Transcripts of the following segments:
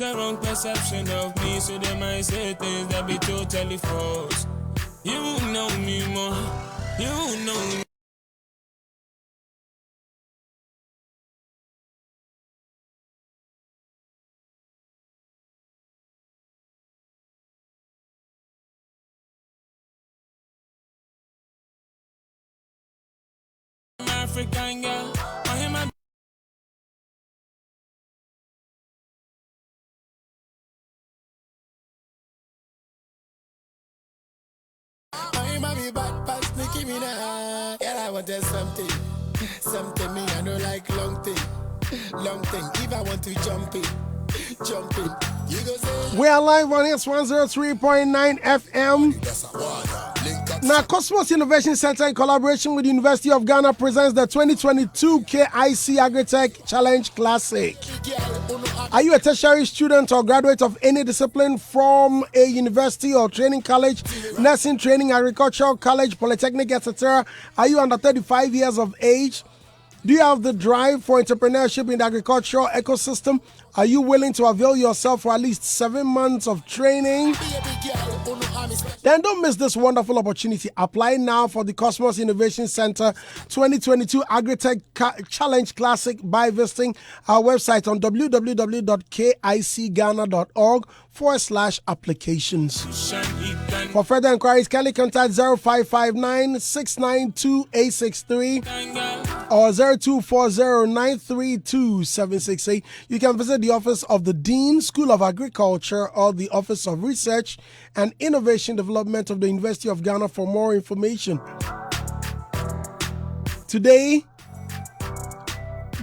the wrong perception of me, so they might say things that be totally false. You know me more, you know me. African girl, I am a bad past Nicki Minaj. Yeah, I wanted something me. I don't like long thing. If I want to jump in. You go say we are live on S103.9 FM. Now, Cosmos Innovation Center, in collaboration with the University of Ghana, presents the 2022 KIC Agritech Challenge Classic. Are you a tertiary student or graduate of any discipline from a university or training college, nursing training, agricultural college, polytechnic, etc.? Are you under 35 years of age? Do you have the drive for entrepreneurship in the agricultural ecosystem? Are you willing to avail yourself for at least 7 months of training? Then don't miss this wonderful opportunity. Apply now for the Cosmos Innovation Center 2022 Agritech Challenge Classic by visiting our website on www.kicghana.org/applications. For further inquiries, kindly contact 0559 692 863 or 0240-932-768. You can visit the office of the Dean, School of Agriculture, or the Office of Research and Innovation Development of the University of Ghana for more information. Today,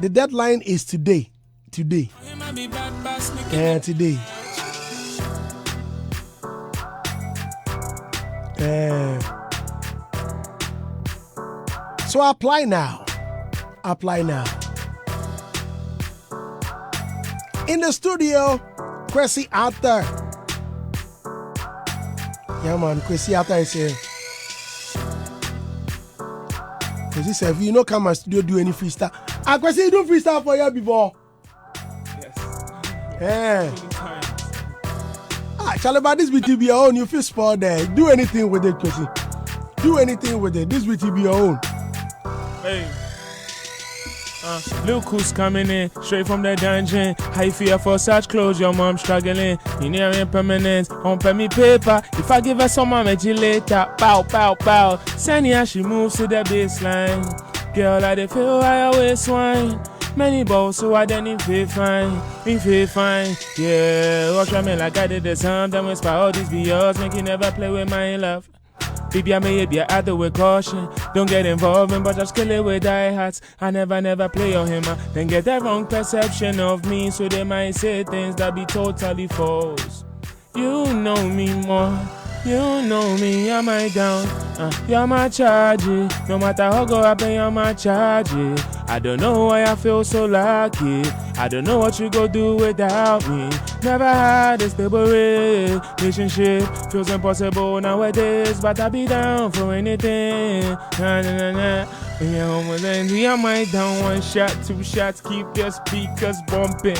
the deadline is today. Today. So apply now. In the studio, Kwesi Arthur. Yeah, man, Kwesi Arthur is here. Kwesi said, if you know, come my studio, do any freestyle. Kwesi, you do freestyle for you before? Yes. Charlie, but this will be your own. You feel spoiled there. Do anything with it, Kwesi. Do anything with it. This will be your own. Hey. Look who's coming in, straight from the dungeon. How you feel for such clothes? Your mom struggling. You near impermanence, on pay me paper. If I give her some energy later, pow, pow, pow. Sanya, she moves to the baseline. Girl, I feel I always swine. Many balls, so I then feel fine. Yeah, watch me like I did the same. Then whisper all these be yours, make you never play with my love. Baby, I may be out with caution. Don't get involved in, but just kill it with diehards. I never play on him. Then get the wrong perception of me, so they might say things that be totally false. You know me more. You know me, you're my down. You're my charge. No matter how go up, you're my charge. I don't know why I feel so lucky. I don't know what you go do without me. Never had a stable relationship. Feels impossible nowadays, but I be down for anything. When you're home with Andy, I might down 1 shot, 2 shots, keep your speakers bumping.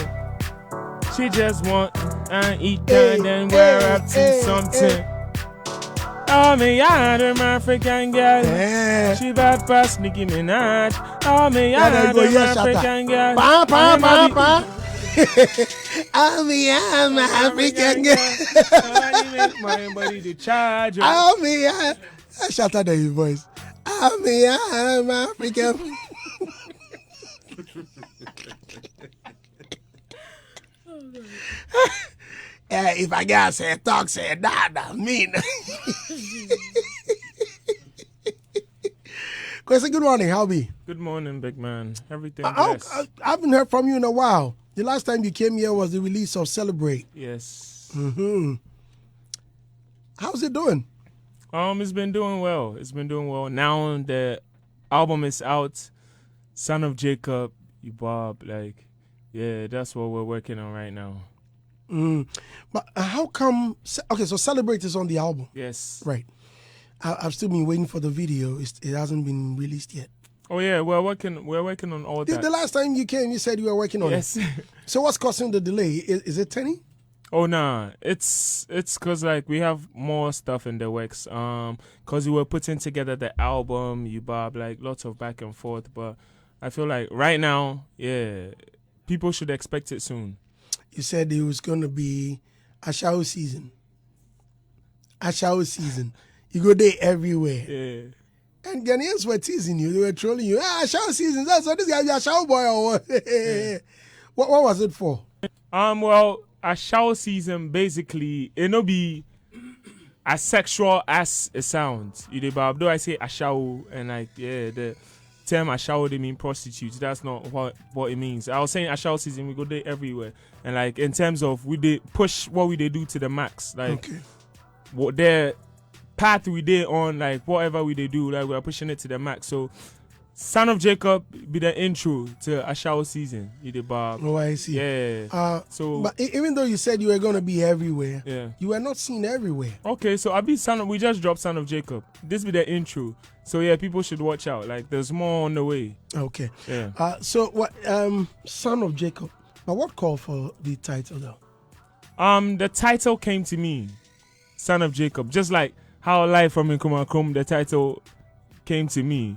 She just want and eat and then we're up to something. Oh, me, I had an African girl. She bad past Nicki Minaj. Oh, me, I had an African girl. Oh, me, I'm an African girl. I make my body to charge. Oh, me, I shut out your voice. Oh, me, I'm African. If I got say talk, say that mean. Kwesi, good morning. How be? Good morning, big man. Everything I haven't heard from you in a while. The last time you came here was the release of Celebrate. Yes. How's it doing? It's been doing well. Now the album is out. Son of Jacob, you Bob. Yeah, that's what we're working on right now. But how come? Okay, so Celebrate is on the album. Yes. Right. I've still been waiting for the video. It hasn't been released yet. Oh yeah, we're working on all that. The last time you came, you said you were working on it. Yes. So what's causing the delay? Is it Tenny? Oh nah, it's cause like we have more stuff in the works. Cause we were putting together the album, you Bob, like lots of back and forth. But I feel like right now, yeah, people should expect it soon. You said it was gonna be a shower season. A shower season. You go there everywhere. Yeah. And Ghanaians were teasing you. They were trolling you. Ah, shower season. That's so this guy be a shower boy or what? Yeah. What was it for? Well, a shower season basically it no be as sexual as it sounds. You know, but though I say a shower and like the term a shower they mean prostitutes. That's not what it means. I was saying a shower season we go there everywhere. And like in terms of we they push what we they do to the max. Like what their path we did on like whatever we they do, like we're pushing it to the max. So Son of Jacob be the intro to a shower season. You did Bob. Oh, I see. Yeah. So but even though you said you were gonna be everywhere, yeah, you were not seen everywhere. Okay, so I be we just dropped Son of Jacob. This be the intro. So yeah, people should watch out. Like there's more on the way. Okay. Yeah. So what Son of Jacob. But what called for the title though? The title came to me. Son of Jacob. Just like how Live from Nkrumah Krum, the title came to me.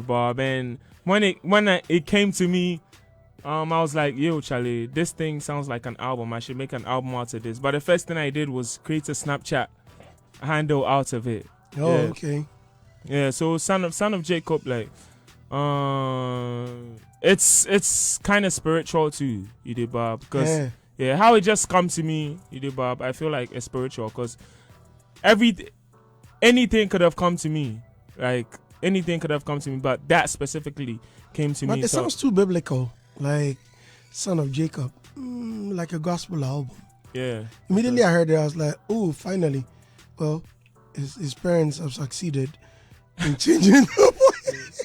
Bob, and when it came to me, I was like, yo, Charlie, this thing sounds like an album. I should make an album out of this. But the first thing I did was create a Snapchat handle out of it. Oh, yeah. Okay. Yeah, so Son of Jacob, like, it's kind of spiritual too, Bob, because how it just come to me, Bob, I feel like it's spiritual because anything could have come to me, like. Anything could have come to me, but that specifically came to me. But it sounds too biblical, like Son of Jacob, like a gospel album. Yeah. Immediately I heard it, I was like, oh, finally. Well, his parents have succeeded in changing the voice.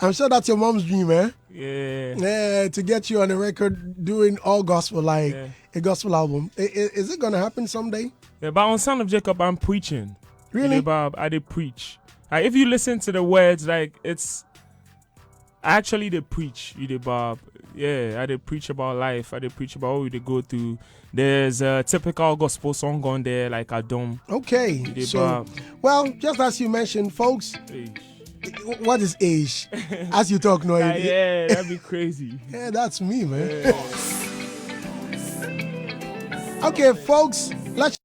I'm sure that's your mom's dream, eh? Yeah. Yeah, to get you on the record doing all gospel, like a gospel album. Is it going to happen someday? Yeah, but on Son of Jacob, I'm preaching. Really? Bob, I did preach. Like, if you listen to the words, like it's actually they preach. Bob. Yeah, I did preach about life. I did preach about what we did go through. There's a typical gospel song on there, like Adom. Okay. So, Bob. Well, just as you mentioned, folks. What is age? As you talk, no. Yeah, that'd be crazy. Yeah, that's me, man. Yeah. Okay, folks. Let's.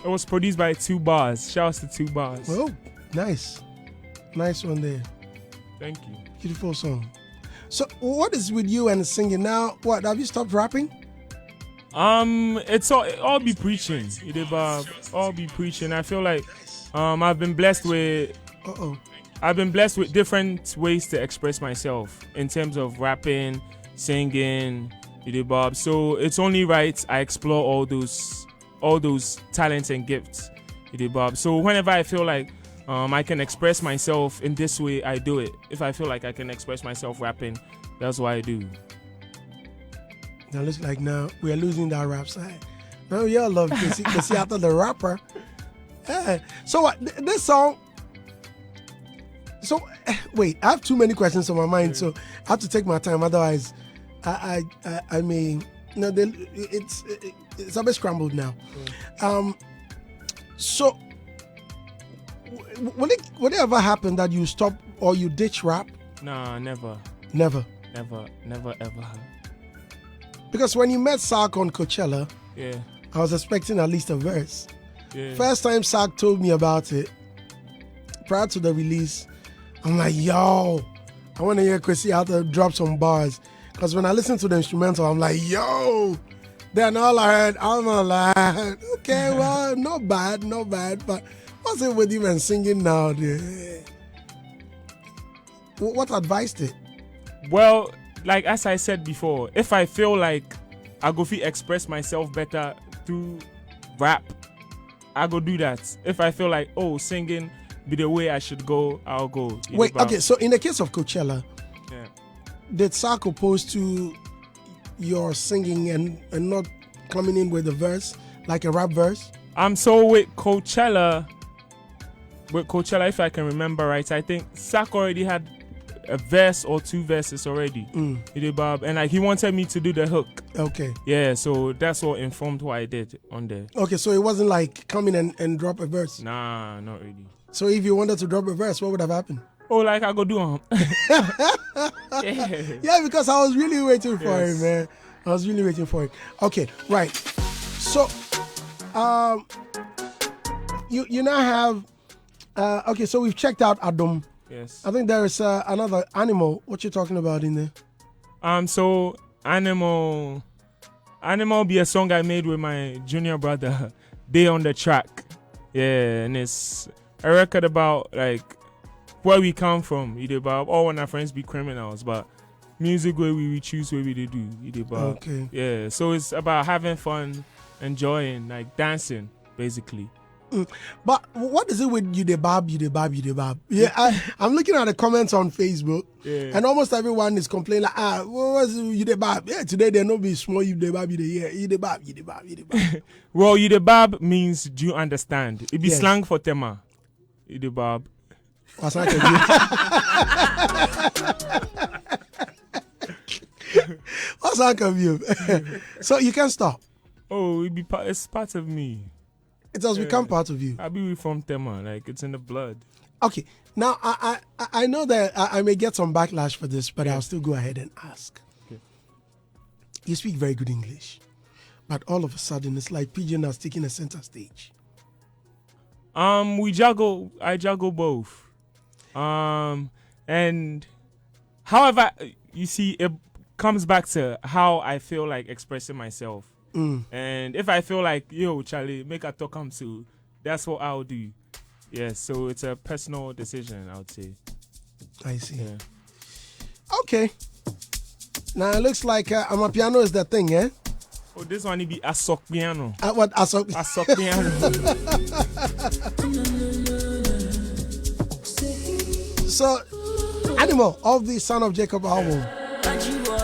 It was produced by 2 Bars. Shouts to 2 Bars. Oh, nice. Nice one there. Thank you. Beautiful song. So what is with you and singing now? What, have you stopped rapping? It's all be preaching. All be preaching. I feel like I've been blessed with different ways to express myself in terms of rapping, singing, Bob. So it's only right I explore all those talents and gifts, Bob. So whenever I feel like I can express myself in this way, I do it. If I feel like I can express myself rapping, that's what I do. Now looks like now we are losing that rap side. Now we all love Kwesi Arthur the rapper. So what? This song. So wait, I have too many questions on my mind, so I have to take my time. Otherwise, I mean, it's a bit scrambled now. So would it ever happen that you stop or you ditch rap? Nah, never. Never Ever. Because when you met Sark on Coachella, I was expecting at least a verse. First time Sark told me about it, prior to the release, I'm like, yo, I want to hear Kwesi Arthur drop some bars. Because when I listen to the instrumental, I'm like, yo. Then all I heard, I'm like, okay, well, not bad. But what's it with him and singing now? What advice did? Well, like as I said before, if I feel like I go express myself better through rap, I go do that. If I feel like, singing be the way I should go, I'll go. Wait, okay, so in the case of Coachella, did Sark oppose to your singing and not coming in with a verse, like a rap verse? So with Coachella, if I can remember right, I think Sark already had a verse or two verses already. Bob, and like he wanted me to do the hook. Okay. Yeah, so that's what informed what I did on there. Okay, so it wasn't like come in and drop a verse. Nah, not really. So if you wanted to drop a verse, what would have happened? Like I go do Yeah, because I was really waiting for it, man. I was really waiting for it. Okay, right. So, you now have. Okay, so we've checked out Adom. Yes. I think there is another Animal. What you talking about in there? So Animal be a song I made with my junior brother. They on the track. Yeah, and it's a record about like where we come from. Bob. All when our friends be criminals, but music where we choose where we do. Bob. Okay. Yeah, so it's about having fun, enjoying, like dancing, basically. But what is it with you the bab? Yeah, I'm looking at the comments on Facebook, and almost everyone is complaining like, what was you the bab? Yeah, today there no be small you the bab, you the bab. Well, you the bab means do you understand? It be slang for tema. You the bab. What's that of you? So you can't stop. It's part of me. It has become part of you. I be from Tema, like it's in the blood. Okay, now I know that I may get some backlash for this, but I'll still go ahead and ask. Okay. You speak very good English, but all of a sudden it's like Pidgin has taken a center stage. I juggle both. And however, you see, it comes back to how I feel like expressing myself. And if I feel like, yo, Charlie, make a talk come to, that's what I'll do. Yeah, so it's a personal decision, I would say. I see. Yeah. Okay. Now it looks like Amapiano is the thing, eh? This one will be Asok Piano. What Asok? Asok Piano. So, Animal of the Son of Jacob album.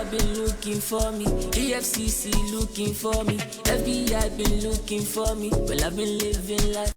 Been looking for me, EFCC looking for me, FBI been looking for me. Well, I've been living life.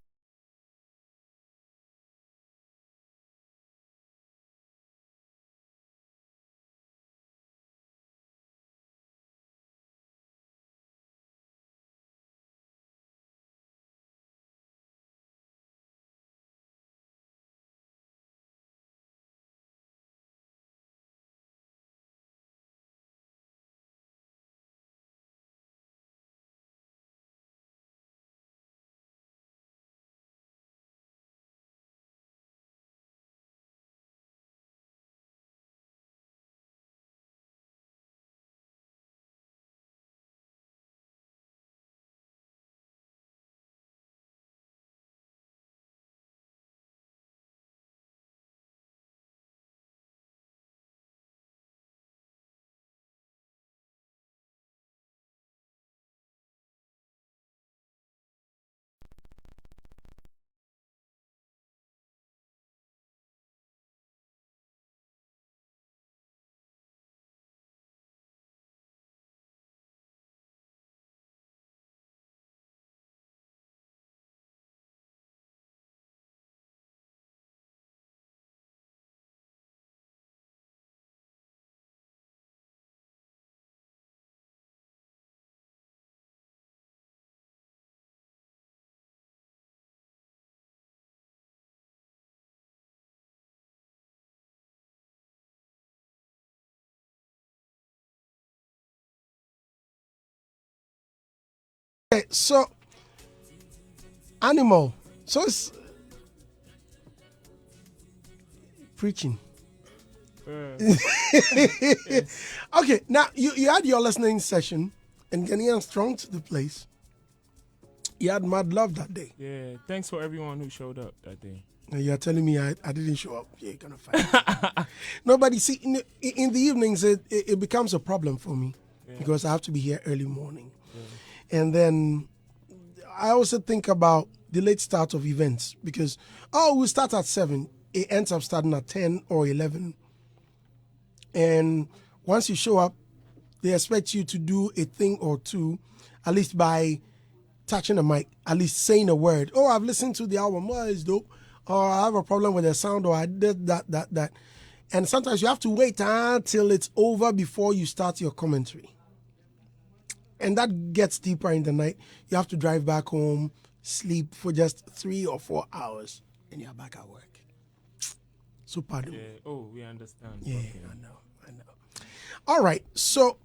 Okay, so animal. So it's preaching. Okay, now you had your listening session and Ghanaian strong to the place. You had mad love that day. Yeah, thanks for everyone who showed up that day. And you're telling me I didn't show up. You're gonna fight. Nobody see in the evenings it becomes a problem for me because I have to be here early morning. And then I also think about the late start of events because we start at 7. It ends up starting at 10 or 11. And once you show up, they expect you to do a thing or two, at least by touching the mic, at least saying a word. Oh, I've listened to the album. Oh, it's dope. Or I have a problem with the sound, or I did that. And sometimes you have to wait until it's over before you start your commentary. And that gets deeper in the night. You have to drive back home, sleep for just 3 or 4 hours, and you're back at work. So pardon me. Oh, we understand. Yeah, okay. I know. All right. So,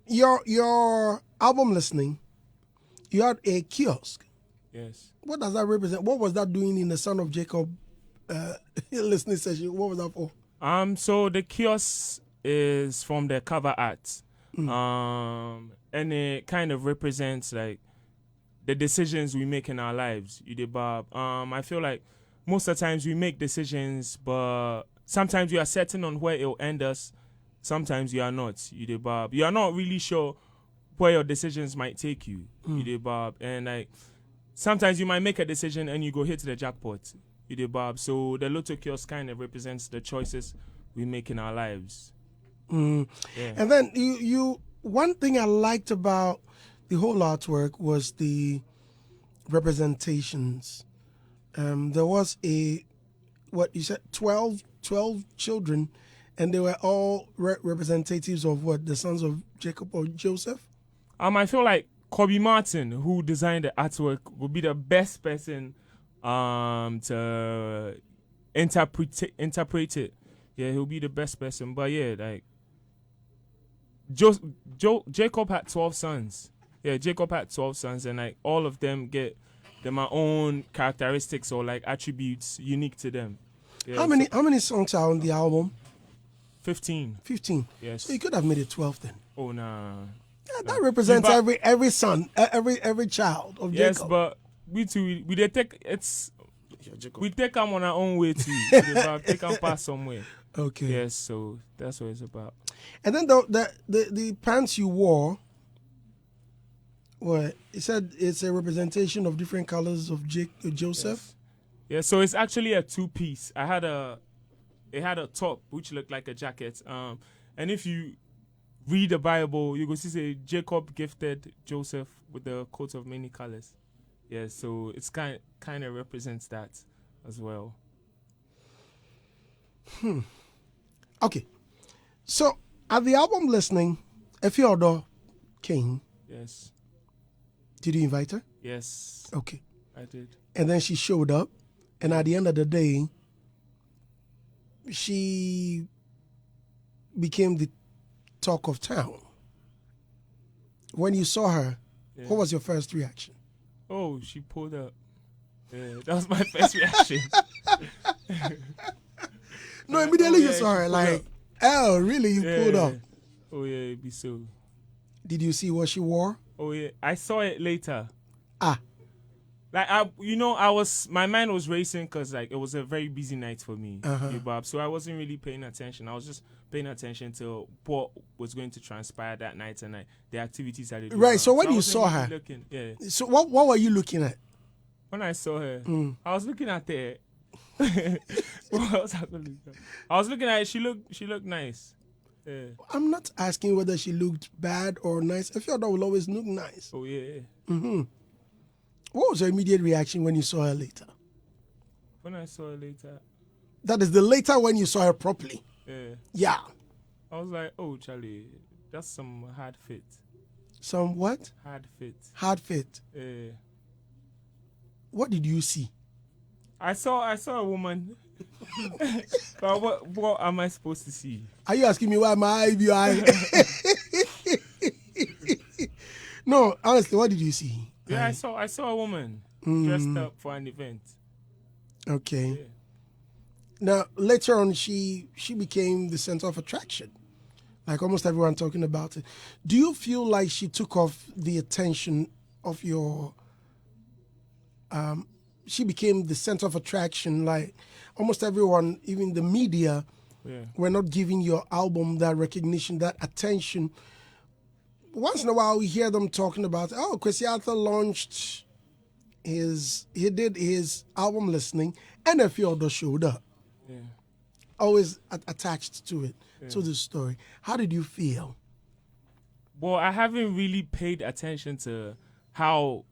your album listening, you had a kiosk. Yes. What does that represent? What was that doing in the Son of Jacob listening session? What was that for? So the kiosk is from the cover art. And it kind of represents like the decisions we make in our lives. You did, Bob. I feel like most of the times we make decisions, but sometimes you are certain on where it will end us. Sometimes you are not. You did, Bob. You are not really sure where your decisions might take you. You did, Bob. And like sometimes you might make a decision and you go hit the jackpot. You did, Bob. So the Lotto kiosk kind of represents the choices we make in our lives. Yeah. And then you one thing I liked about the whole artwork was the representations. There was what you said, 12 children, and they were all representatives of what, the sons of Jacob or Joseph? I feel like Kobe Martin, who designed the artwork, would be the best person to interpret it. Yeah, he'll be the best person. But yeah, like Jacob had 12 sons. Yeah, Jacob had 12 sons, and like all of them get their own characteristics or like attributes unique to them. Yeah, How many songs are on the album? 15. 15. Yes. So you could have made it 12 then. Oh nah. Yeah, that represents every son, every child of Jacob. Yes, but we take them on our own way too. Take them past somewhere. Okay. Yes, so that's what it's about. And then the pants you wore, what it said, it's a representation of different colors of Joseph. Yes. Yeah, so it's actually a 2-piece. It had a top which looked like a jacket. And if you read the Bible, you go see say Jacob gifted Joseph with the coat of many colors. Yeah, so it's kind of represents that as well. Okay, so at the album listening, Efiodo came. Yes. Did you invite her? Yes. Okay. I did. And then she showed up, and at the end of the day, she became the talk of town. When you saw her, what was your first reaction? Oh, she pulled up. Yeah, that was my first reaction. No, immediately you saw her, like, up. Oh, really? You pulled up? Oh, yeah, it'd be so. Did you see what she wore? Oh, yeah. I saw it later. Like, my mind was racing because, like, it was a very busy night for me, Bob. So I wasn't really paying attention. I was just paying attention to what was going to transpire that night and like the activities I did. Right. So when you saw her, so what were you looking at? When I saw her, I was looking at her. What else I was looking at it. She looked nice. Yeah. I'm not asking whether she looked bad or nice. I feel that will always look nice. Oh yeah. What was your immediate reaction when you saw her later? When I saw her later. That is the later when you saw her properly. Yeah. I was like, oh Charlie, that's some hard fit. Some what? Hard fit. Hard fit. What did you see? I saw a woman. But what am I supposed to see? Are you asking me why my eye? No, honestly, what did you see? Yeah, I saw a woman dressed up for an event. Okay. Yeah. Now later on, she became the center of attraction, like almost everyone talking about it. Do you feel like she took off the attention of your? She became the center of attraction, like almost everyone, even the media, Yeah. were not giving your album that recognition, that attention. Once in a while, we hear them talking about, oh, Kwesi Arthur launched he did his album listening, and a few others showed up. Yeah. Always attached to it, to the story. How did you feel? Well, I haven't really paid attention to how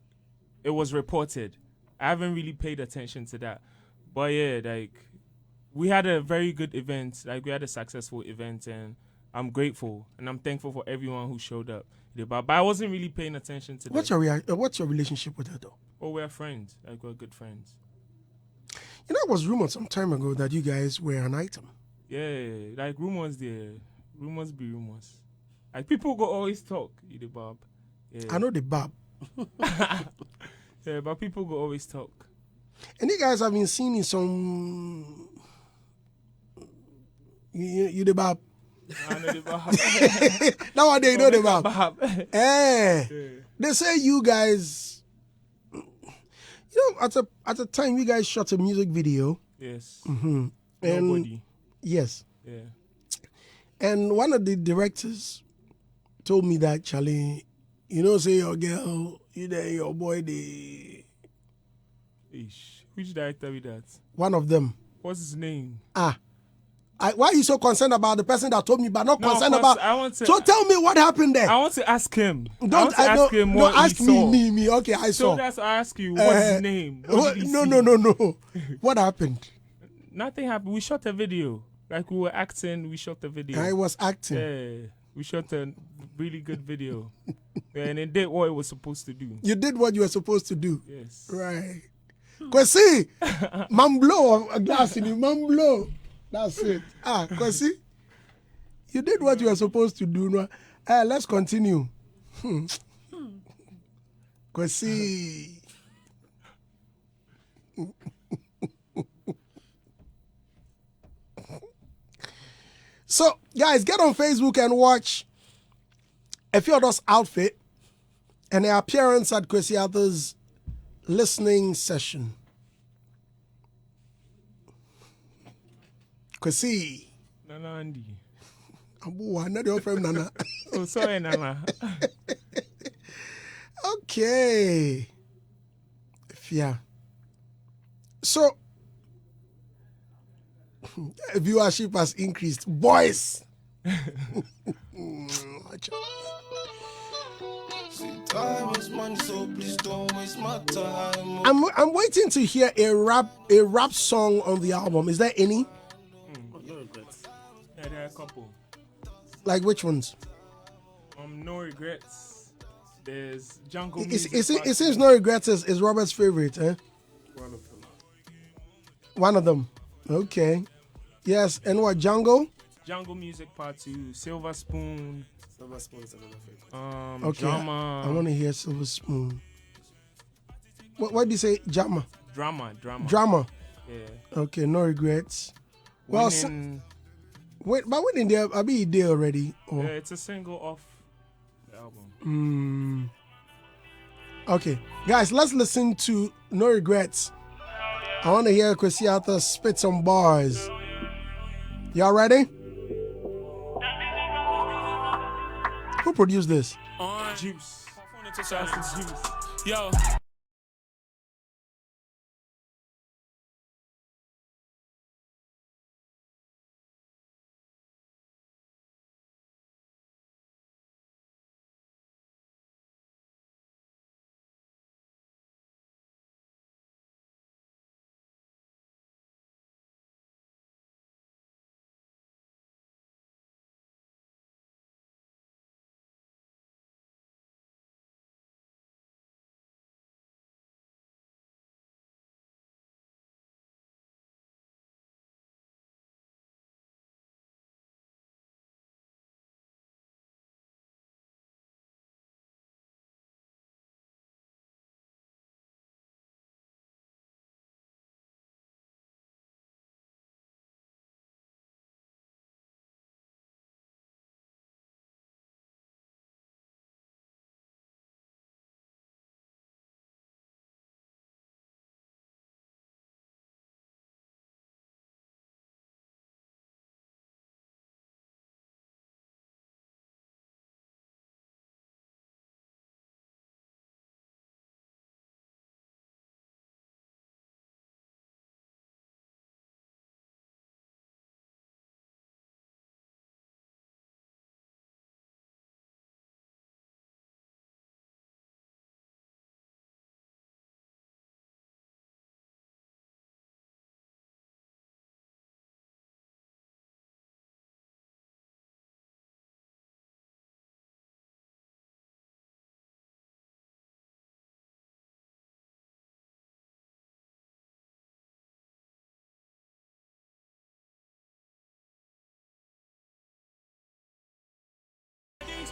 it was reported. I haven't really paid attention to that. But yeah, like we had a very good event. Like we had a successful event, and I'm grateful and I'm thankful for everyone who showed up. But I wasn't really paying attention to What's that. what's your relationship with her though? Oh, we're friends. Like we're good friends. You know, it was rumored some time ago that you guys were an item. Yeah, like rumors there. Rumors be rumors. Like people go always talk, Bob. Yeah. I know the Bob. Yeah, but people go always talk. And you guys have been seen in some. You the Bob. I know the Bob. Nowadays, you know the Bob. Bob. Eh. Yeah. They say you guys. You know, at a time, you guys shot a music video. Yes. And Nobody. yes. Yeah. And one of the directors told me that, Charlie, you know, say your girl, you there, your boy, Ish. Which director with that? one of them. What's his name? Why are you so concerned about the person that told me, but not No, concerned of course, about? I want to- So tell me what happened there. I want to ask him. Don't ask him what ask he saw. me. Okay, I So saw. that's I ask you. What's his name? What did he No, see? no. What happened? Nothing happened. We shot a video. Like we were acting. We shot a video. I was acting. Yeah. We shot a really good video. Yeah, and it did what it was supposed to do. You did what you were supposed to do. Yes. Right. Kwesi, Mamblo, a glass in you, Mamblo. That's it. Kwesi, you did what you were supposed to do. No? Let's continue. Kwesi. So, guys, get on Facebook and watch a few of those outfit and their appearance at Kwesi Arthur's listening session. Kwesi. Nana Andy. Abu, I know your friend Nana. Oh, sorry, Nana. Okay. Yeah. So, viewership has increased. Boys. Time is money, so please don't waste my time. I'm waiting to hear a rap song on the album. Is there any? No regrets. Yeah, there are a couple. Like which ones? No regrets. There's Jungle It Music. seems No Regrets is Robert's favorite, eh? One of them. One of them. Okay. Yes, and what, Jungle? Jungle Music Part 2, Silver Spoon. Silver Spoon is another favorite. Okay. Drama. I want to hear Silver Spoon. What do you say? Drama. Drama. Drama. Yeah. Okay, No Regrets. Well, Winning, wait, but when in there, I'll be there already. Oh. yeah, it's a single off the album. Okay, guys, let's listen to No Regrets. I want to hear Kwesi Arthur spit some bars. Y'all ready? Who produced this? Juice. Juice. Yo.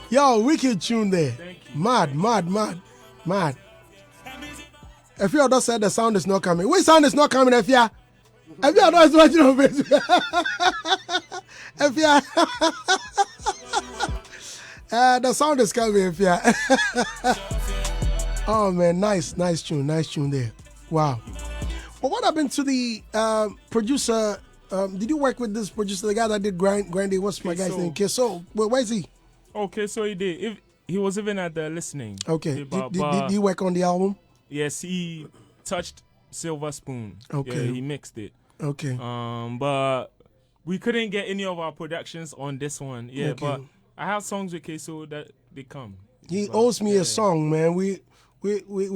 Yo, wicked tune there. Mad. If you don't said the sound is not coming. Which sound is not coming, if you don't watching on Facebook? If you the sound is coming, if you Oh man, nice tune there. Wow. But what happened to the producer? Did you work with this producer, the guy that did Grandy? What's my guy's name? Keso. Where is he? Okay, so he did. If he was even at the listening. Okay. Did he work on the album? Yes, he touched Silver Spoon. Okay. Yeah, he mixed it. Okay. But we couldn't get any of our productions on this one. Yeah, Okay. but I have songs with Keso that they come. He owes me a song, man. We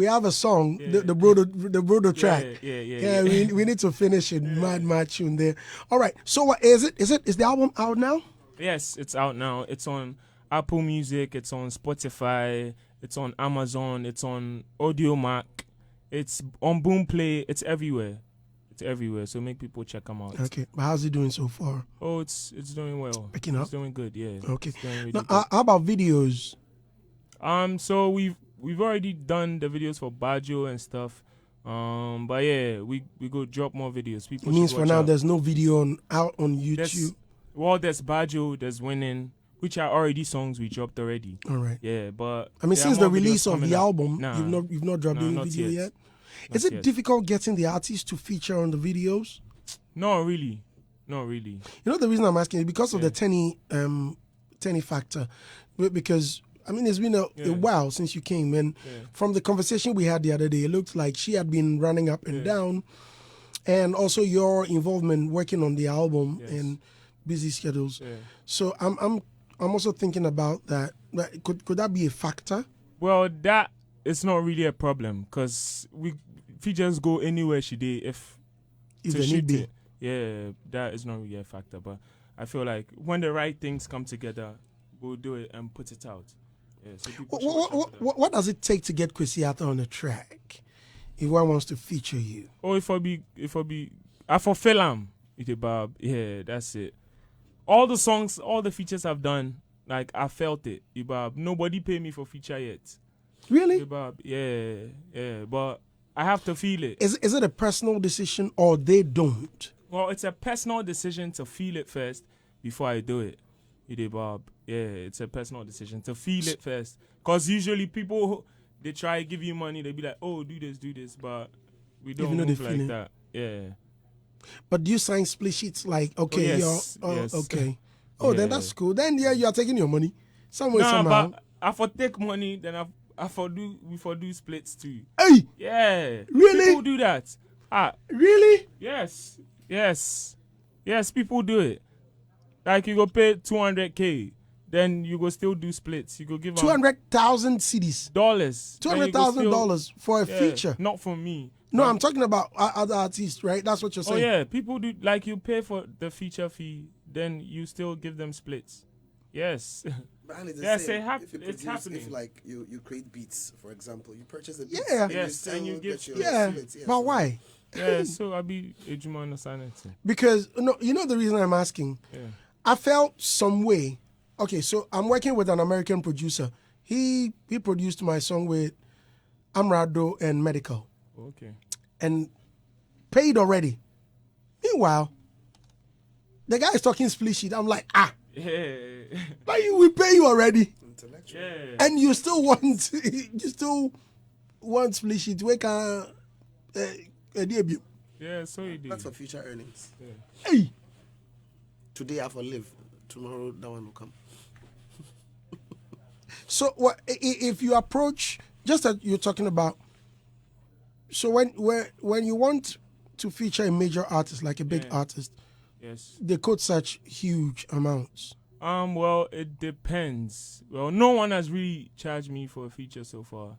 have a song, the Brodo track. Yeah. We need to finish it. Mad tune there. All right. So what is it? Is the album out now? Yes, it's out now. It's on Apple Music. It's on Spotify. It's on Amazon. It's on Audio Mac. It's on Boomplay. It's everywhere. So make people check them out. Okay. But how's it doing so far? Oh, it's doing well. Picking up. It's doing good. Yeah. Okay. It's doing really Now, good. how about videos? So we've already done the videos for Bajo and stuff. But yeah, we go drop more videos. People It means should for watch now out. there's no video out on YouTube. There's Bajo, there's Winning, which are already songs we dropped already. All right. Yeah, but I mean, there are since the more videos release of coming the up. album, Nah. you've not dropped any not video yet. Not Is it yet. difficult getting the artists to feature on the videos? No, really. You know the reason I'm asking is because of the Tenny factor. Because I mean it's been a while since you came, and from the conversation we had the other day, it looked like she had been running up and down, and also your involvement working on the album and busy schedules. Yeah. So I'm also thinking about that. Could that be a factor? Well, that is not really a problem because features go anywhere she did if If to they shoot need be. it. Yeah, that is not really a factor. But I feel like when the right things come together, we'll do it and put it out. Yeah, so people should watch out for that. What does it take to get Kwesi Arthur on the track? If one wants to feature you, Oh, if I fulfill them, yeah, that's it. All the songs, all the features I've done, like I felt it. Nobody pay me for feature yet. really? Yeah, but I have to feel it. Is it a personal decision or they don't? Well, it's a personal decision to feel it first before I do it. Yeah, it's a personal decision to feel it first. Because usually people, they try to give you money, they be like, oh, do this, but we don't move like that. Yeah. But do you sign split sheets like, okay, yes. okay. Oh, then that's cool. Then you are taking your money somehow. But I for take money, then we for do splits too. Hey, Yeah. Really? People do that. really? Yes, people do it. Like you go pay 200K, then you go still do splits. You go give 200,000 CDs. dollars. $200,000 for a feature. Not for me. No, I'm talking about other artists, right? That's what you're Oh saying. yeah, people do like you pay for the feature fee, then you still give them splits. Yes. And it's the Yes, same. it's happening. If like you create beats, for example, you purchase the beats. Yeah. and Yes, and you still give- get your Yeah, splits, but so- why? Yeah, so I be Ejuma no sanity. Because you know the reason I'm asking. Yeah. I felt some way. Okay, so I'm working with an American producer. He produced my song with Amrado and Medical, Okay. and paid already. Meanwhile, the guy is talking split sheet. I'm like, Yeah. but we pay you already, Intellectual. Yeah. and you still want split sheet. We can debut. Yeah, so you do. That's for future earnings. Hey, Today I will live. Tomorrow that one will come. so what if you approach just that you're talking about? So when you want to feature a major artist like a big artist, Yes. they quote such huge amounts. Well, it depends. Well, no one has really charged me for a feature so far.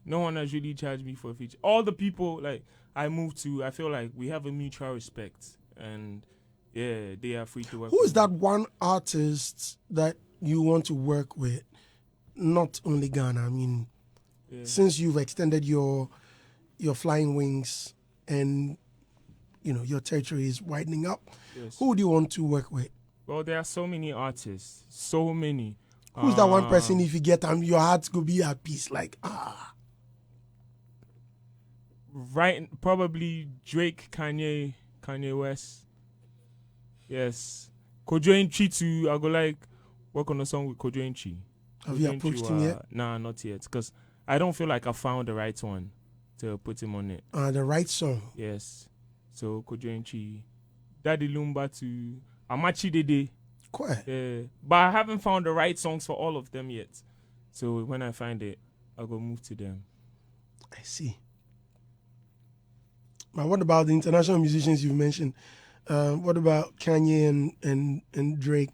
No one has really charged me for a feature. All the people like I moved to, I feel like we have a mutual respect, and yeah, they are free to work. Who with is that one artist that you want to work with? Not only Ghana. I mean, since you've extended your flying wings and your territory is widening up, Yes. who do you want to work with? Well, there are so many artists, so many. Who's that one person if you get them, your heart could be at peace? Like, Right, probably Drake, Kanye West. Yes. Kojo Inchi too. I go like work on a song with Kojo Inchi. Have you approached him yet? Nah, not yet. Because I don't feel like I found the right one to put him on it. The right song. Yes. So Kojo Inchi, Daddy Lumba to Amachi Dede. Quite. Yeah. But I haven't found the right songs for all of them yet. So when I find it, I'll go move to them. I see. But what about the international musicians you've mentioned? What about Kanye and Drake?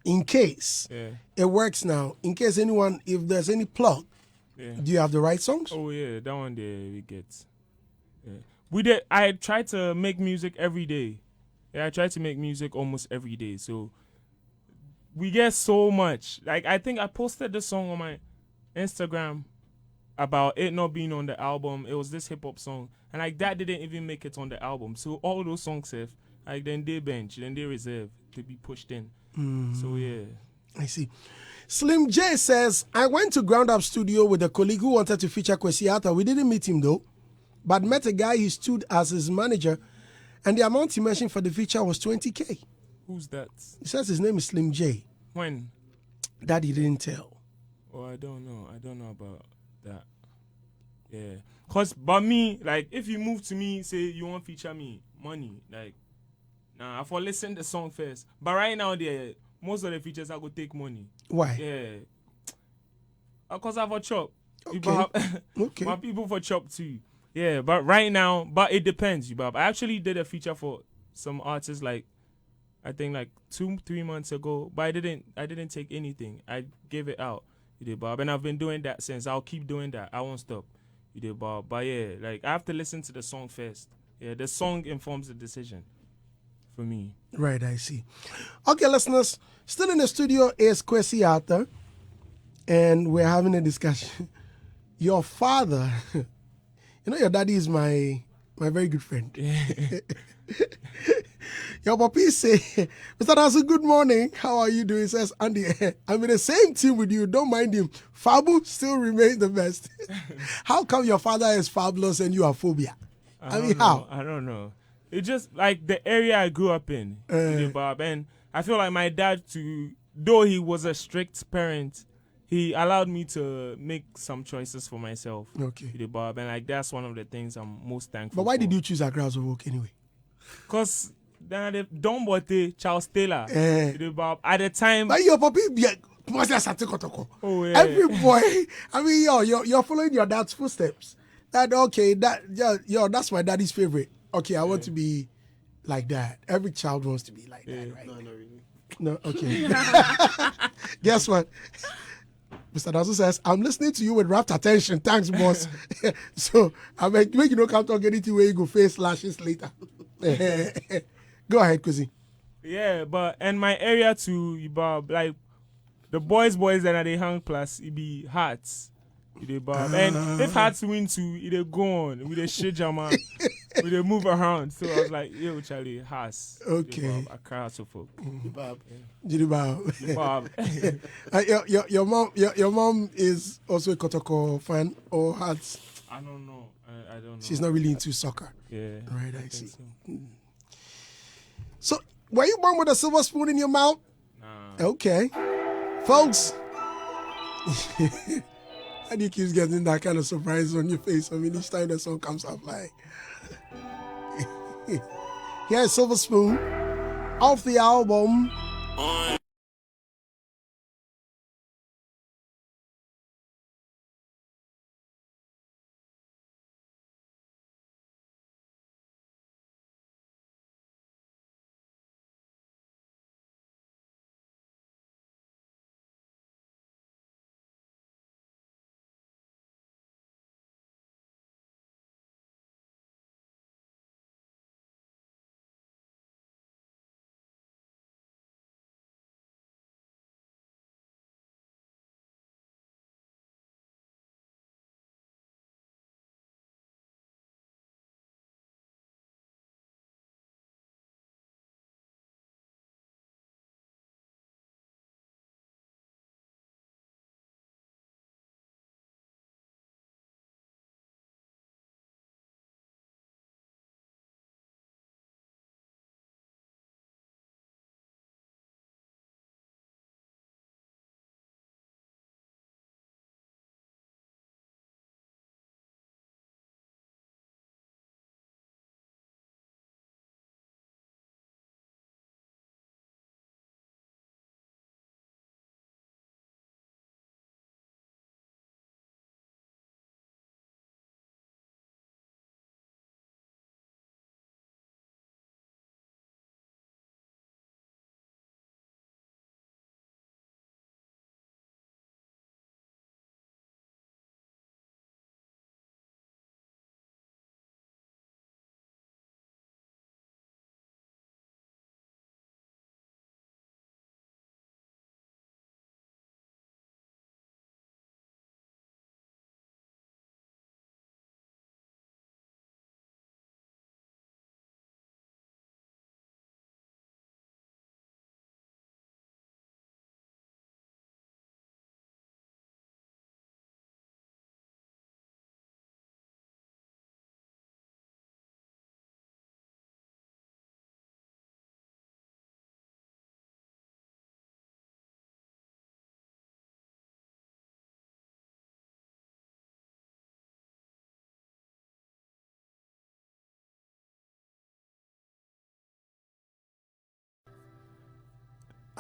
In case it works now, in case anyone, if there's any plug, do you have the right songs? Oh yeah, that one there we get. Yeah. I try to make music every day. Yeah, I try to make music almost every day. So we get so much. Like I think I posted this song on my Instagram about it not being on the album. It was this hip hop song, and like that didn't even make it on the album. So all those songs have like then they bench, then they reserve to be pushed in. So yeah, I see. Slim J says, I went to Ground Up Studio with a colleague who wanted to feature Kwesi Arthur. We didn't meet him though, but met a guy who stood as his manager, and the amount he mentioned for the feature was 20K. Who's that? He says his name is Slim J. When? That he didn't tell. Oh, I don't know. I don't know about that. Yeah. But me, like, if you move to me, say you want to feature me, money, like, nah, I for listen the song first. But right now, most of the features I go take money. Why? Yeah. Because I have a chop. Okay. Okay. My people for chop too. Yeah, but right now, but it depends, Bob. I actually did a feature for some artists like I think like 2-3 months ago, but I didn't take anything. I gave it out. You did, Bob, and I've been doing that since. I'll keep doing that. I won't stop. You did, Bob. But yeah, like I have to listen to the song first. Yeah, the song informs the decision for me. Right, I see. Okay, listeners, still in the studio is Kwesi Arthur, and we're having a discussion. Your father, you know, your daddy is my very good friend. Your papi say, Mr. Nasu, good morning. How are you doing? He says, Andy, I'm in the same team with you. Don't mind him. Fabu still remains the best. How come your father is fabulous and you are phobia? I mean, how? I don't know. It's just like the area I grew up in, Bob. And I feel like my dad, though he was a strict parent, he allowed me to make some choices for myself. Okay. Bob. And like that's one of the things I'm most thankful for. But why for. Did you choose Accra to work anyway? Because then Don Bote, Charles Taylor, Bob, at the time. But your papi, every boy, I mean, you're following your dad's footsteps. That's my daddy's favorite. Okay, I want to be like that. Every child wants to be like that, right? No, not really. No, okay. Guess what? Mr. Dazu says, I'm listening to you with rapt attention. Thanks, boss. So, I make you don't come talk anything where you go face lashes later. Go ahead, Kwesi. Yeah, and my area too, Bob, like the boys that they hang plus, it be Hearts. Bob. And if Hearts win too, it go on with a shit jammer. We they move around, so I was like, "Yo, Charlie, Haas." Okay. I cry so folk. Bob. Bob. Your mom is also a Kotoko fan or Hearts? I don't know. I don't know. She's not really into soccer. Yeah. Right. I see. So, were you born with a silver spoon in your mouth? Nah. Okay, folks. And you keep getting that kind of surprise on your face. I mean, each time the song comes up, like. Here's Silver Spoon off the album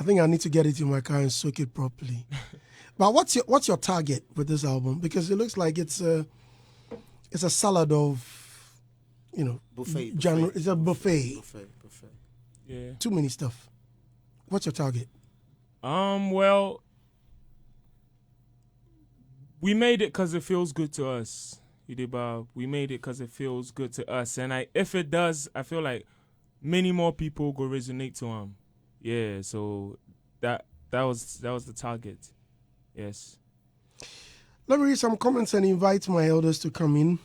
I think I need to get it in my car and soak it properly. But what's your target with this album? Because it looks like it's a salad of, Buffet. genre. It's a buffet. Buffet. Yeah. Too many stuff. What's your target? Well, we made it because it feels good to us. We made it because it feels good to us, and if it does, I feel like many more people go resonate to them. Yeah, so that was the target. Yes. Let me read some comments and invite my elders to come in.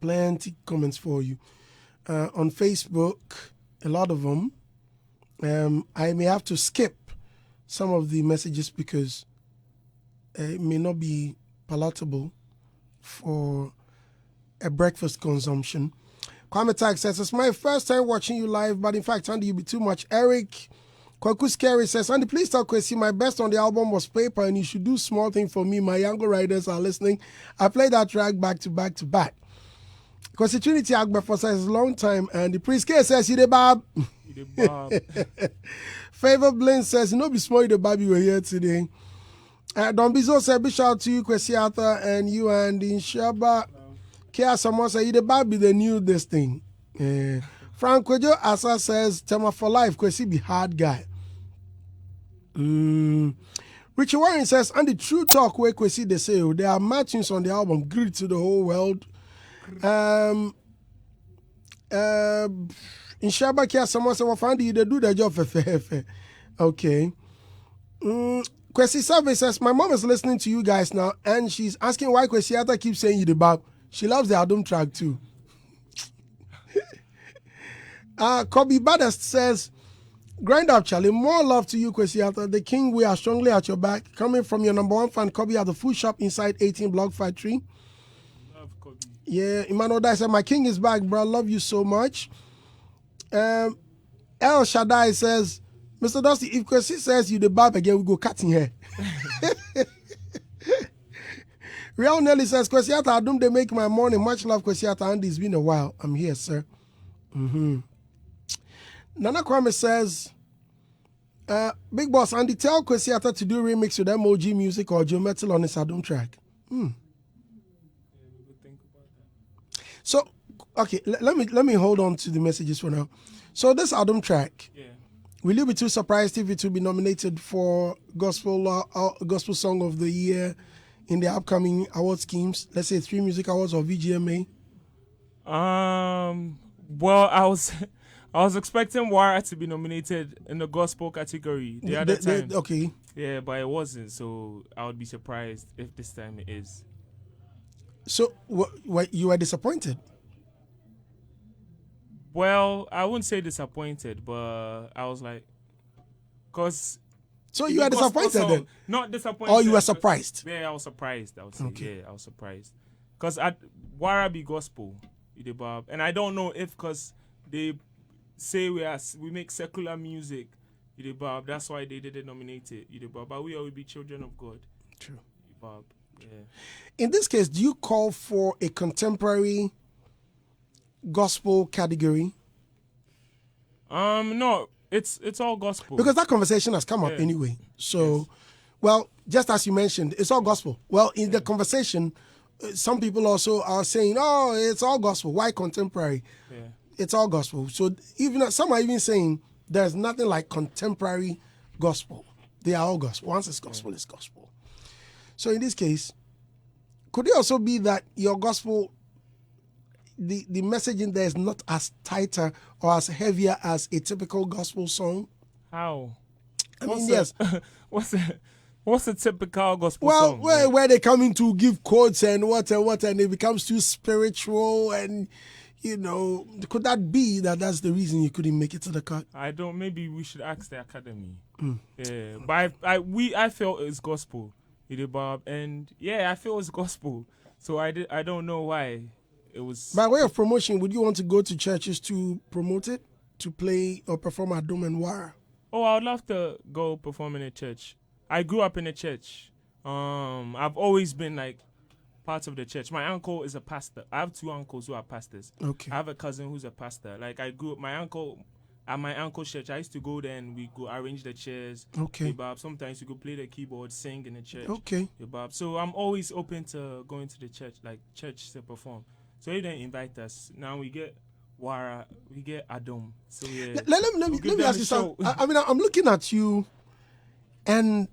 Plenty comments for you. On Facebook, a lot of them. I may have to skip some of the messages because it may not be palatable for a breakfast consumption. Kwame Tag says, it's my first time watching you live, but in fact, Andy, you be too much. Eric Kwaku Scary says, Andy, please tell Kwesi my best on the album was Paper, and you should do small thing for me. My younger riders are listening. I played that track back to back to back. Kwesi Trinity Agbefor says, long time, and the priest K says, you the Bob. Favor Blaine says, no be small, you the Bob, you were here today. Don Bizo said, big shout out to you, Kwesi Arthur, and you and Inshaba. Kia someone say, you the Bob be the new this thing. Frank Kwejo Asa says, Tema for life, Kwesi be hard guy. Richie Warren says, and the true talk where Kwesi they say, there are matchings on the album, greet to the whole world. In Shabaka, someone said, well, find you, they do the job for okay. Kwesi Survey says, my mom is listening to you guys now, and she's asking why Kwesi Arthur keeps saying you the Bob. She loves the album track too. Kobe Baddest says, grind up, Charlie. More love to you, Kwesi Arthur. The king, we are strongly at your back. Coming from your number one fan, Kobe, at the food shop inside 18 Block Factory. Love Kobe. Yeah, Emmanuel Dai said, my king is back, bro. Love you so much. El Shaddai says, Mr. Dusty, if Kwesi says you the barb again, we go cutting hair. Real Nelly says, Kwesi Arthur, I don't they make my morning. Much love, Kwesi Arthur. Andy, it's been a while. I'm here, sir. Nana Kwame says, Big Boss, Andy, tell Kwesi Arthur to do remix with MOG Music or Joe Metal on his album track. So, okay, let me hold on to the messages for now. So this album track, will you be too surprised if it will be nominated for Gospel Song of the Year in the upcoming award schemes? Let's say 3 Music Awards or VGMA. Well, I was expecting Wara to be nominated in the gospel category the other time. Okay. Yeah, but it wasn't, so I would be surprised if this time it is. So, what you were disappointed? Well, I wouldn't say disappointed, but I was like, cause. So you were disappointed then? Not disappointed. Or you were surprised? Yeah, I was surprised. I would say, okay. Yeah, I was surprised, cause Wara be gospel, and I don't know if cause they say we make secular music, that's why they didn't nominate it, but we will be children of God. True. Yeah. In this case, do you call for a contemporary gospel category? No, it's all gospel. Because that conversation has come up anyway. So, well, just as you mentioned, it's all gospel. Well, in the conversation, some people also are saying, oh, it's all gospel. Why contemporary? Yeah. It's all gospel. So even some are even saying there's nothing like contemporary gospel. They are all gospel. Once it's gospel, it's gospel. So in this case, could it also be that your gospel, the message in there is not as tighter or as heavier as a typical gospel song? How? I mean, yes. What's a typical gospel song? Well, where they come in to give quotes and what, and it becomes too spiritual, and could that be that's the reason you couldn't make it to the cut? I don't. Maybe we should ask the academy. Yeah, but I felt it's gospel, Bob, and I feel it's gospel. So I don't know why it was. By way of promotion, would you want to go to churches to promote it, to play or perform at Dome and Wara? Oh, I would love to go perform in a church. I grew up in a church. I've always been like part of the church. My uncle is a pastor. I have 2 uncles who are pastors. Okay. I have a cousin who's a pastor. Like I grew up. My uncle, at my uncle's church. I used to go there and we go arrange the chairs. Okay. Sometimes we go play the keyboard, sing in the church. Okay. So I'm always open to going to the church, like church to perform. So if they invite us, now we get Wara, we get Adam. So yeah. Let me ask you something. I mean, I'm looking at you, and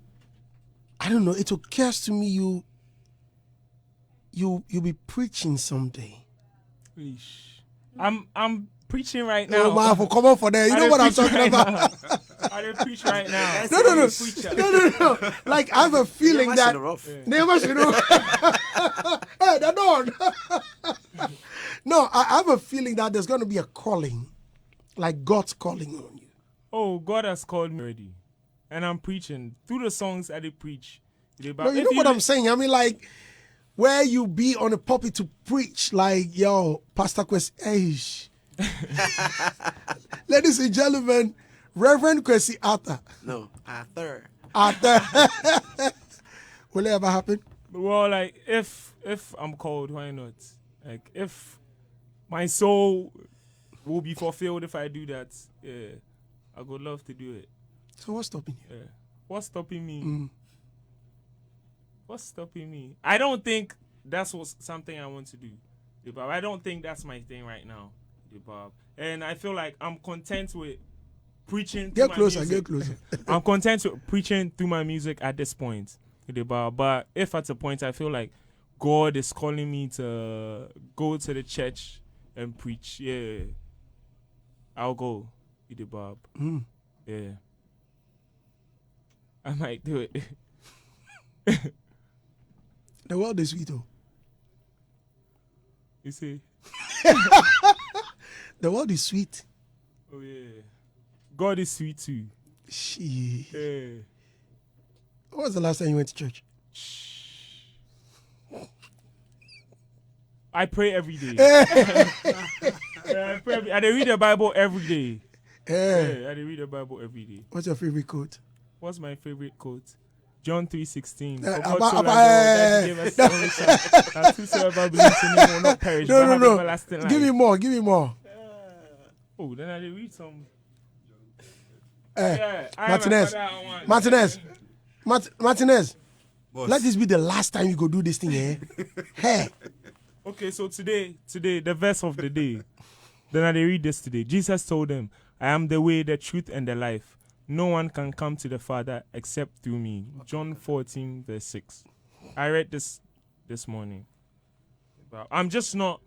I don't know. It occurs to me you'll be preaching someday. I'm preaching right now. Oh man, for come on for there. You know what I'm talking about. I don't preach right now. No. Like I have a feeling that never should know. Hey, they're done. No, I have a feeling that there's going to be a calling, like God's calling on you. Oh, God has called me already, and I'm preaching through the songs that they preach. No, you know what I'm saying? I mean, like, where you be on a pulpit to preach, like, yo, Pastor Kwesi, ladies and gentlemen, Reverend Kwesi Arthur. No, Arthur. Will it ever happen? Well, like, if I'm called, why not? Like, if my soul will be fulfilled if I do that, yeah, I would love to do it. So what's stopping you? Yeah. What's stopping me? What's stopping me? I don't think that's something I want to do. I don't think that's my thing right now. And I feel like I'm content with preaching. Get closer. I'm content with preaching through my music at this point. But if at a point I feel like God is calling me to go to the church and preach, yeah, I'll go. Yeah. I might do it. The world is sweet, though. You see? The world is sweet. Oh, yeah. God is sweet, too. Shit. Yeah. When was the last time you went to church? I pray every day. I read the Bible every day. I read the Bible every day. What's your favorite quote? What's my favorite quote? John 3:16. No. Give me more. Then I read some. Martinez. Boss. Let this be the last time you go do this thing, eh? Hey. Okay, so today, the verse of the day. Then I read this today. Jesus told them, I am the way, the truth, and the life. No one can come to the Father except through me. John 14, verse 6. I read this morning. I'm just not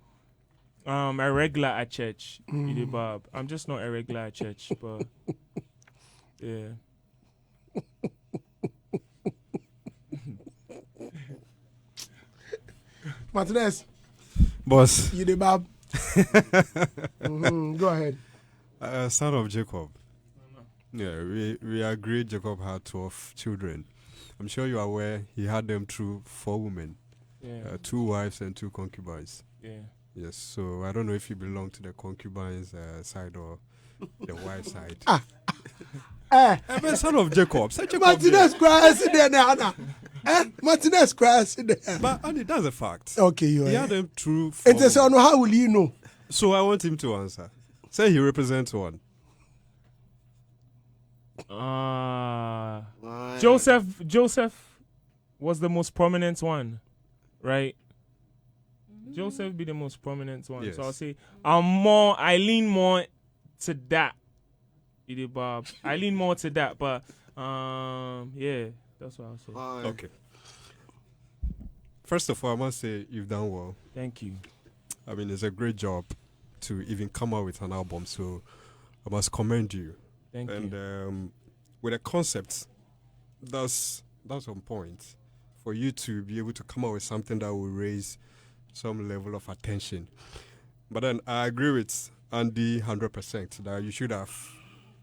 a regular at church. I'm just not a regular at church, but yeah. Martinez. Boss. You the Bob. Go ahead. Son of Jacob. Yeah, we agree Jacob had 12 children. I'm sure you are aware he had them through 4 women. Yeah. 2 wives and 2 concubines. Yeah. Yes, so I don't know if you belong to the concubines side or the wife side. Son of Jacob. Martinez cries in there now. Martinez cries in there. But Andy, that's a fact. Okay, he had them through 4 And they say, how will you know? So I want him to answer. Say he represents one. Joseph was the most prominent one, right? Joseph be the most prominent one. Yes. So I'll say I lean more to that. Bob. I lean more to that, but yeah, that's what I'll say. Okay. First of all, I must say you've done well. Thank you. I mean, it's a great job to even come out with an album, so I must commend you. Thank you. And with a concept, that's on point for you to be able to come out with something that will raise some level of attention. But then I agree with Andy 100% that you should have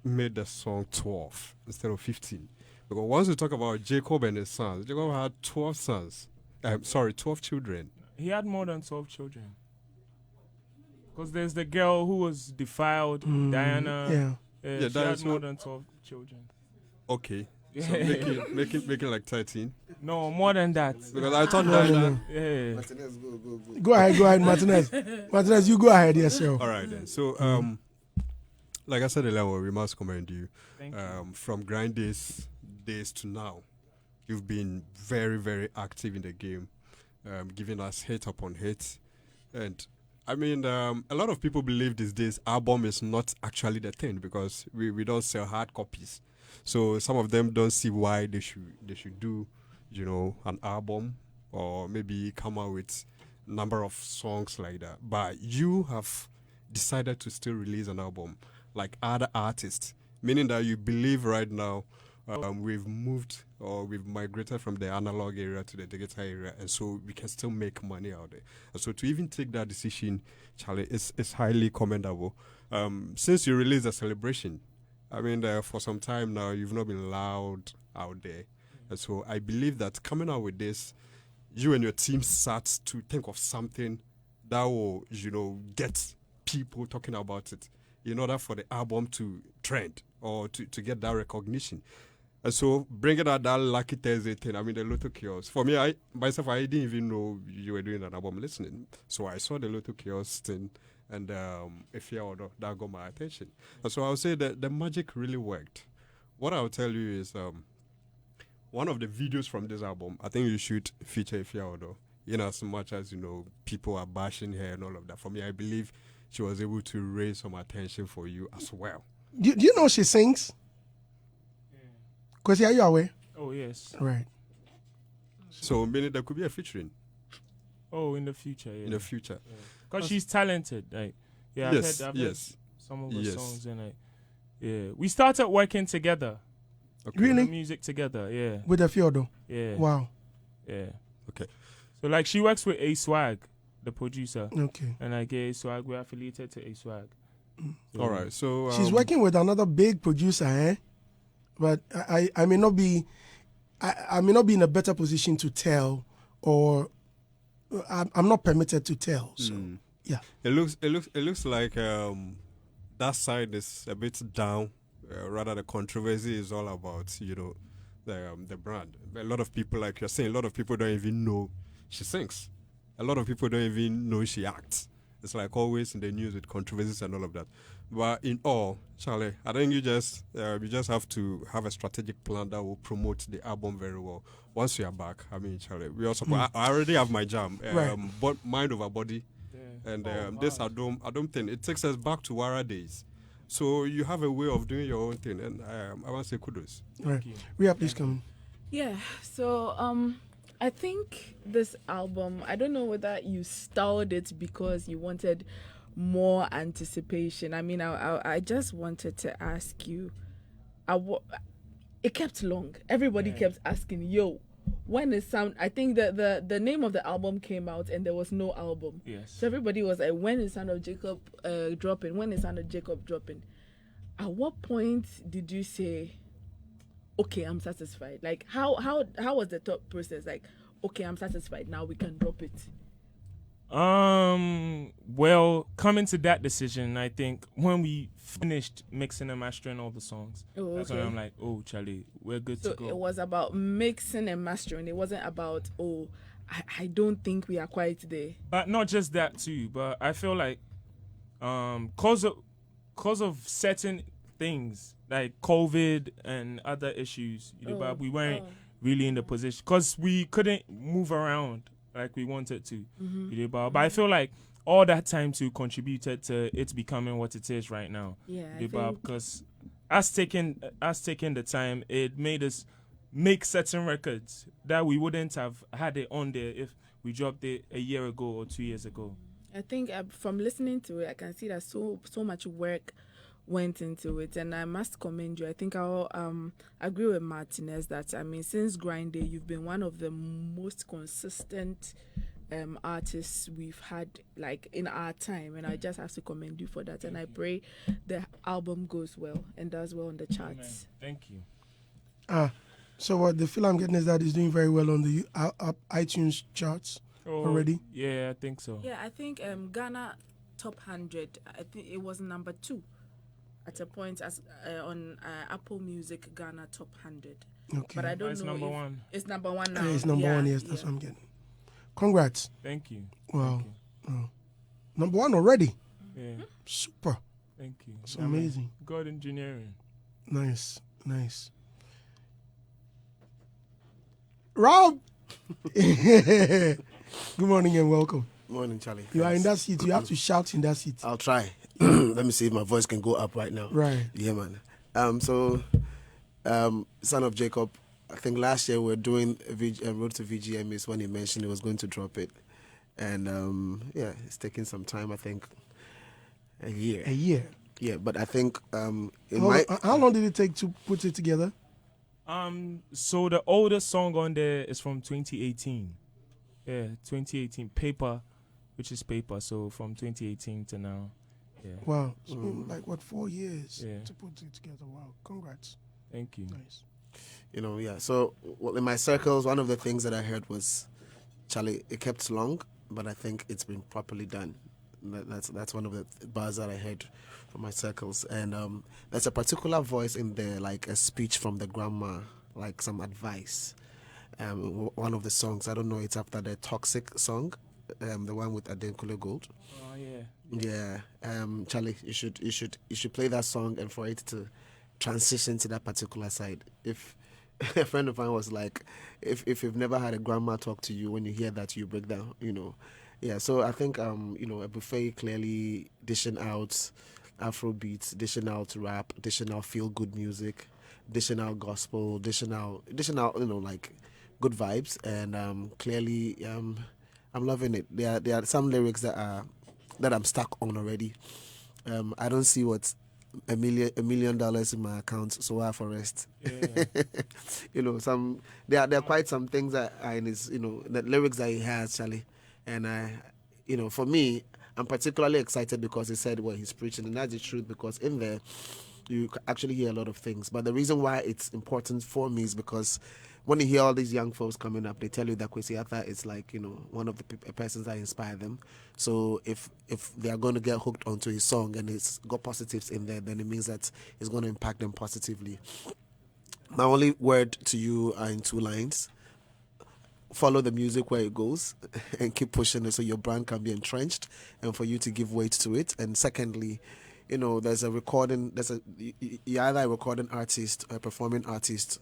made the song 12 instead of 15. Because once we talk about Jacob and his sons, Jacob had 12 sons. 12 children. He had more than 12 children. Because there's the girl who was defiled, Diana. Yeah. She had more than 12 children. Okay. So making like 13. No, more than that. Because I thought Diana. Yeah. Martinez, go. Go ahead, Martinez. Martinez, you go ahead, yes, sir. All right then. So like I said earlier, we must commend you. Thank you. From grind days to now, you've been very, very active in the game, giving us hit upon hit. And I mean, a lot of people believe these days album is not actually the thing because we don't sell hard copies. So some of them don't see why they should do, an album or maybe come out with number of songs like that. But you have decided to still release an album like other artists, meaning that you believe right now we've moved or we've migrated from the analog area to the digital area, and so we can still make money out there. And so to even take that decision, Charlie, is highly commendable. Since you released a celebration, I mean, for some time now, you've not been loud out there. And so I believe that coming out with this, you and your team start to think of something that will, get people talking about it in order for the album to trend or to get that recognition. And so bringing out that Lucky Thursday thing, I mean, the Lotto Kiosk. For me, I didn't even know you were doing an album listening. So I saw the Lotto Kiosk thing and if you order, that got my attention. And so I'll say that the magic really worked. What I'll tell you is one of the videos from this album, I think you should feature Ifeanyi, in as much as, people are bashing her and all of that. For me, I believe she was able to raise some attention for you as well. Do you know she sings? Kwesi, are you aware? Oh, yes. Right. So, meaning there could be a featuring. Oh, in the future, yeah. In the future. Because she's talented. Like, yeah, yes, I've heard some of her yes. songs. And we started working together. Okay. Really? Music together, yeah. With the Fiodo? Yeah. Wow. Yeah. Okay. So, like, she works with A-Swag, the producer. Okay. And like A-Swag, we're affiliated to A-Swag. So, all right. So she's working with another big producer, eh? But I may not be in a better position to tell, or I'm not permitted to tell. So yeah, it looks like that side is a bit down. Rather, the controversy is all about the brand. A lot of people, like you're saying, a lot of people don't even know she sings. A lot of people don't even know she acts. It's like always in the news with controversies and all of that. But in all, Charlie, I think you just have to have a strategic plan that will promote the album very well. Once you are back, I mean, Charlie, we also I already have my jam, but mind over body, and this I don't think it takes us back to Wara days. So you have a way of doing your own thing, and I want to say kudos. Right, Ria, please come. Yeah. So I think this album, I don't know whether you styled it because you wanted more anticipation. I mean, I just wanted to ask you, it kept long. Everybody kept asking, yo, when is sound? I think the name of the album came out and there was no album. Yes. So everybody was like, when is Sound of Jacob dropping? When is Sound of Jacob dropping? At what point did you say, okay, I'm satisfied? Like, how was the thought process? Like, okay, I'm satisfied. Now we can drop it. Well, coming to that decision, I think when we finished mixing and mastering all the songs, that's when I'm like, oh, Charlie, we're good to go. So it was about mixing and mastering. It wasn't about, I don't think we are quite there. But not just that too, but I feel like cause of certain things like COVID and other issues, but we weren't really in the position because we couldn't move around like we wanted to. But I feel like all that time too contributed to it becoming what it is right now. Because us taking the time, it made us make certain records that we wouldn't have had it on there if we dropped it a year ago or 2 years ago. I think from listening to it, I can see that so much work went into it, and I must commend you. I think I'll agree with Martinez that, I mean, since Grind Day, you've been one of the most consistent artists we've had, like, in our time, and I just have to commend you for that. And I pray the album goes well and does well on the charts. Amen. Thank you. So what the feel I'm getting is that it's doing very well on the iTunes charts already. Yeah, I think so. Yeah, I think Ghana Top 100. I think it was number 2. At a point as on Apple Music Ghana Top 100. Okay. But I don't it's know number if one. It's number one now. It's number one, yes, that's what I'm getting. Congrats. Thank you. Wow. Thank you. Number one already. Yeah. Super. Thank you. It's amazing. God engineering. Nice. Rob! Good morning and welcome. Morning, Charlie. You are in that seat. You have to shout in that seat. I'll try. Let me see if my voice can go up right now. Right. Yeah, man. Son of Jacob, I think last year we were doing Road to VGMS when he mentioned he was going to drop it. And it's taking some time, I think. A year. Yeah, but I think how long did it take to put it together? So the oldest song on there is from 2018. Yeah, 2018. Paper, which is Paper. So from 2018 to now. Yeah. Wow. It's been 4 years Yeah. to put it together. Wow. Congrats. Thank you. Nice. So in my circles, one of the things that I heard was, Charlie, it kept long, but I think it's been properly done. That's one of the bars that I heard from my circles. And there's a particular voice in there, like a speech from the grandma, like some advice. One of the songs, I don't know, it's after the Toxic song, the one with Adenkule Gold. Oh yeah. Yeah. Charlie, you should play that song, and for it to transition to that particular side. If a friend of mine was like, if you've never had a grandma talk to you, when you hear that, you break down, Yeah, so I think, a buffet clearly dishing out Afro beats, dishing out rap, dishing out feel-good music, dishing out gospel, dishing out, good vibes. And clearly, I'm loving it. There are some lyrics that I'm stuck on already. I don't see what's $1 million in my account, so I for rest. Yeah. There are quite some things that are in his, the lyrics that he has, Charlie. And for me, I'm particularly excited because he said what he's preaching, and that's the truth, because in there you actually hear a lot of things. But the reason why it's important for me is because when you hear all these young folks coming up, they tell you that Kwesi Arthur is one of the persons that inspire them. So if they are going to get hooked onto his song and it's got positives in there, then it means that it's going to impact them positively. My only word to you are in 2 lines. Follow the music where it goes and keep pushing it so your brand can be entrenched and for you to give weight to it. And secondly, there's a recording, you're either a recording artist or a performing artist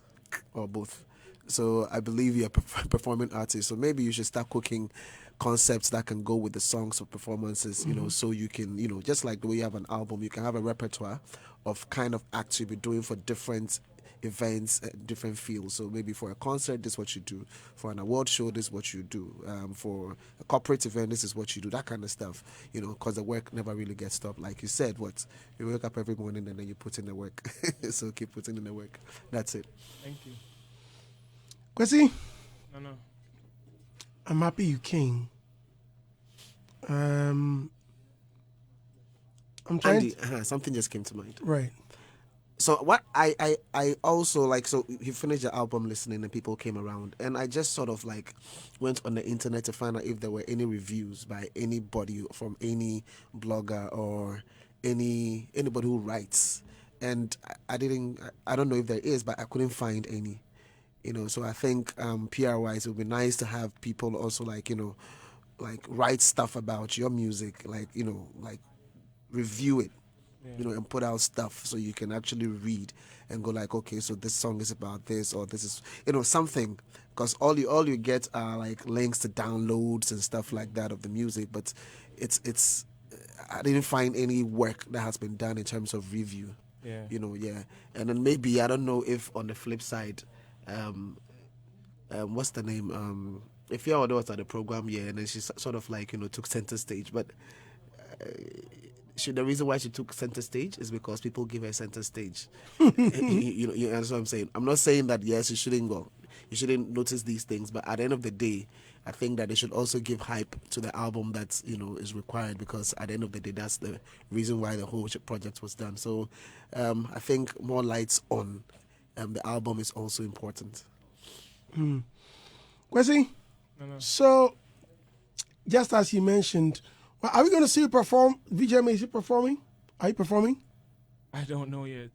or both. So I believe you're a performing artist. So maybe you should start cooking concepts that can go with the songs or performances, so you can, just like the way you have an album, you can have a repertoire of kind of acts you'll be doing for different events, different fields. So maybe for a concert, this is what you do. For an award show, this is what you do. For a corporate event, this is what you do. That kind of stuff, because the work never really gets stopped. Like you said, you wake up every morning and then you put in the work. So keep putting in the work. That's it. Thank you. Kwesi? No. I'm happy you came. I'm trying Andy, something just came to mind. Right. So what I also so he finished the album listening and people came around, and I just sort of went on the internet to find out if there were any reviews by anybody from any blogger or anybody who writes, and I don't know if there is, but I couldn't find any. So I think PR wise it would be nice to have people also write stuff about your music, review it. Yeah. And put out stuff so you can actually read and go okay, so this song is about this, or this is, something, because all you get are links to downloads and stuff like that of the music, but it's I didn't find any work that has been done in terms of review. Yeah. And then maybe, I don't know if on the flip side, what's the name? If your daughter at the program, and then she sort of took center stage, but the reason why she took center stage is because people give her center stage. you understand what I'm saying? I'm not saying that yes, you shouldn't go. You shouldn't notice these things, but at the end of the day, I think that they should also give hype to the album that is required, because at the end of the day, that's the reason why the whole project was done. So I think more lights on the album is also important. Kwesi? No. So, just as you mentioned, are we going to see you perform? VJM, is he performing? Are you performing? I don't know yet.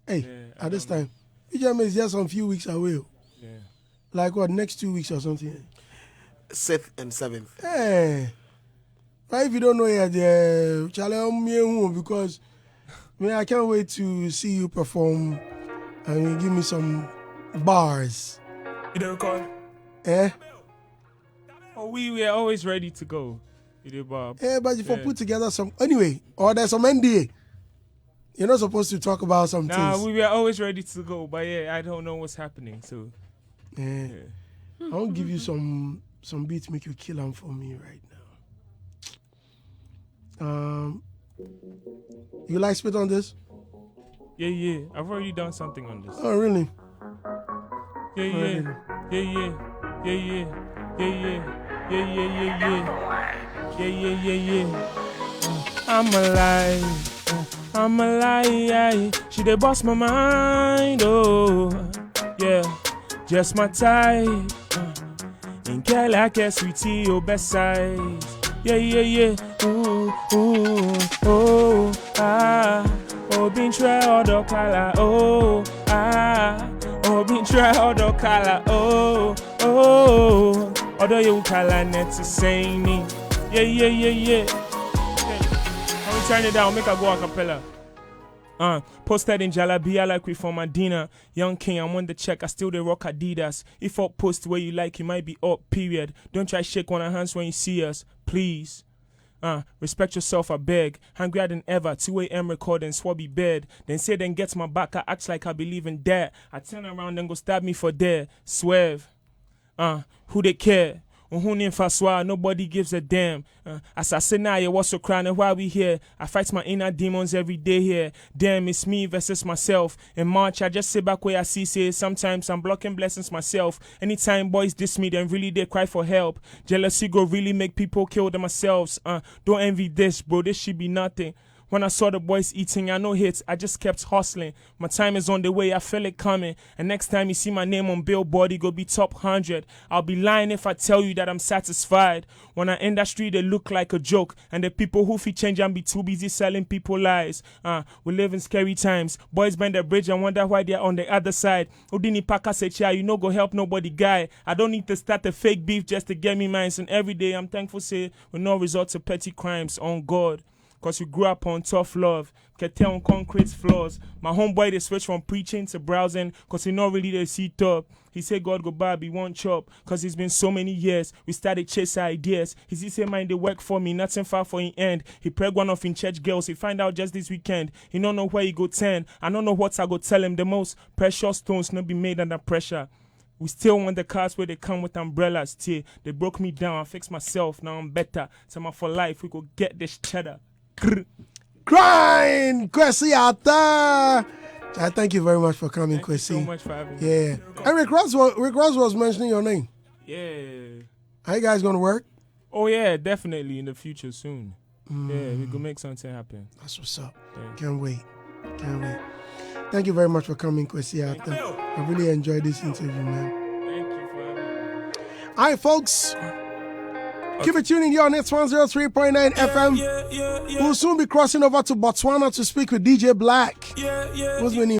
Hey, Yeah, at this time, VJM is just a few weeks away. Yeah. Like what, next 2 weeks or something? 6th and 7th. Hey. Why if you don't know yet, Charlie, because Man, I can't wait to see you perform and give me some bars. You don't record? Eh? Oh, we are always ready to go. You do, Bob. Yeah, but if I put together some... Anyway, or there's some NDA. You're not supposed to talk about some things. We were always ready to go, but yeah, I don't know what's happening, so... Yeah. I won't give you some beats make you kill them for me right now. You like spit on this? Yeah. I've already done something on this. Oh, really? Yeah. I'm alive. She dey bust my mind, oh yeah, just my type. In care like a sweetie, oh best size. Yeah. Ooh, oh been try all the color, oh been try all the color, oh although you color net to say me. Yeah. Let me turn it down, make her go a cappella. Posted in Jalabia like we from Medina. Young king, I'm on the check, I still dey rock Adidas. If up post where you like, you might be up, period. Don't try shake one of hands when you see us, please. Respect yourself, I beg. Hungrier than ever, 2 a.m. recording, swabby bed. Then say then gets my back, I act like I believe in that. I turn around and go stab me for there. Swerve. Who they care? Nobody gives a damn. Assassinate, what's so crying and why we here? I fight my inner demons every day here. Damn, it's me versus myself. In March, I just sit back where I see say sometimes I'm blocking blessings myself. Anytime boys diss me, then really they cry for help. Jealousy go really make people kill themselves. Don't envy this, bro. This should be nothing. When I saw the boys eating, I no hits, I just kept hustling. My time is on the way, I feel it coming. And next time you see my name on Billboard, it go be top 100. I'll be lying if I tell you that I'm satisfied. When I industry, they look like a joke. And the people who feel change and be too busy selling people lies. We live in scary times. Boys bend the bridge and wonder why they're on the other side. Udini Paka say, chia, you no go help nobody, guy. I don't need to start a fake beef just to get me mines. And every day I'm thankful, say, we no resort to petty crimes on God. Cause we grew up on tough love, can tell on concrete floors. My homeboy, they switch from preaching to browsing, cause he not really they see top. He said God go buy, be one chop, cause it's been so many years. We started chasing ideas. He say mind they work for me, nothing far for him end. He preg one of in church girls, he find out just this weekend. He don't know where he go 10. I don't know what I go tell him. The most precious stones not be made under pressure. We still want the cars where they come with umbrellas. They broke me down, I fixed myself, now I'm better. Tell me for life, we go get this cheddar. Grind, Kwesi Arthur. I thank you very much for coming, Kwesi. Thank you so much for having me. Yeah. And Rick Ross was mentioning your name. Yeah. Are you guys going to work? Oh, yeah, definitely in the future soon. Yeah, we can make something happen. That's what's up. Yeah. Can't wait. Thank you very much for coming, Kwesi Arthur. I really enjoyed this interview, man. Thank you for having me. All right, folks. Keep it tuning here on It's 103.9 FM. We'll soon be crossing over to Botswana to speak with DJ Black. What's my name?